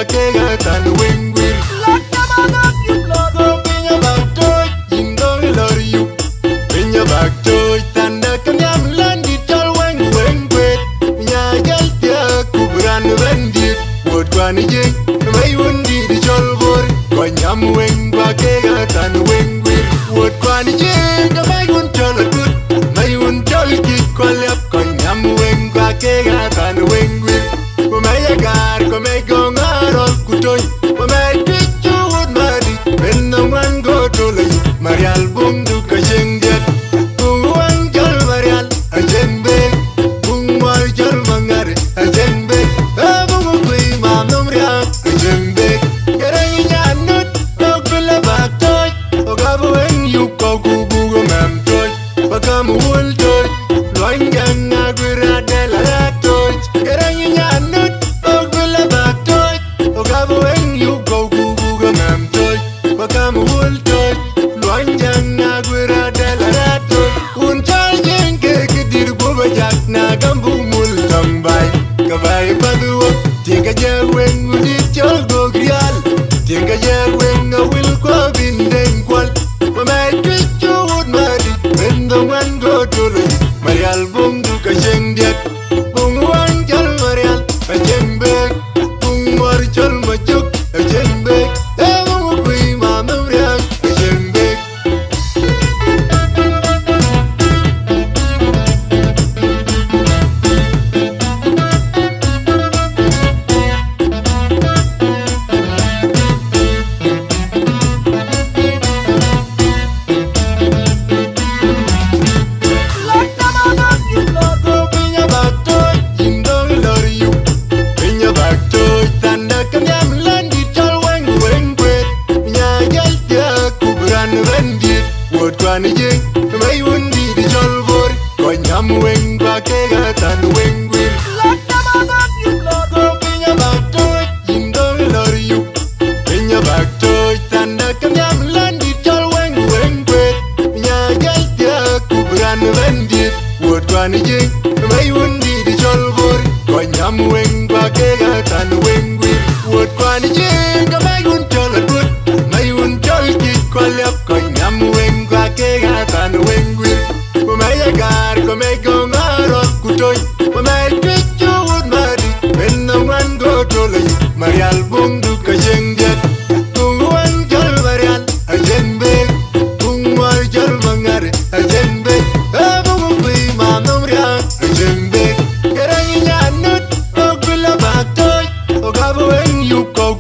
kega tan wing will. Let them all up, you blood. Go pinya back to in don't love you. Pinya back to tanda kanyam landi tol wing wing quit. Nya gal tia kubran vendit. Wood kwani jing may wundi di chol bor. Kanyam wing ba kega tan wing will. Wood kwani jing may wun chol a good. May wun chol kik kwalep kanyam wing ba kega tan wing will. May agar ko may gong arol kutoy. May pichu wood madi. When no one go to lay. Marial bung du ka jengget. Bung wang jol marial a jembek. Bung war jol mangare a jembek. Bung kui mam nom riak a jembek. Kereng nyanut og bila bak toy. Og abu en yu ko kubu go mam toy. Bakam wul toy. Loin gang agwira dela rat toy. Kereng nyanut og bila bak toy. Og abu en yu ko kubu go mam toy. Bakam wul toy. Loin gang agwira dela rat toy. Un chal jeng ke kedir go bajak na gambu mul tambay. Kabay paduwa tiga jaweng udi chol go grial. Tiga jaweng awil ko bindeng kwal. Mamay pichu wood madi. Bendo man go to lay. Marial bung du ka jengdiat. Bung wang jol marial a jembek. Bung war jol majuk a jembek. Bung kui mamam riak a jembek. Let them all up, you blood. Go pinya back to in don't love you. Pinya back to tanda kanyam landi chol weng weng quit. Nya gal tia kubran vendit. Wood kwani jing may wundi di chol bor. Konyam weng ba kega tan weng will. Let them all up, you blood. Go pinya back to in don't love you. Pinya back to tanda kanyam landi chol weng weng quit. Nya gal tia kubran vendit. Wood kwani jing may wundi di chol bor. Konyam weng ba kega tan weng will. Wood kwani jing may wun chol a good. May wun chol kik kwalep. Konyam weng ba kega tan weng will. May agar ko may gong arol kutoy. May pichu wood madi. When no one go to lay. Marial bung du ka jengget. Bung wang jol marial a jembek. Bung war jol mangare a jembek. Bung kui mamam riak a jembek. Kereng nyanut og bila bak toy. Og abu en yu ko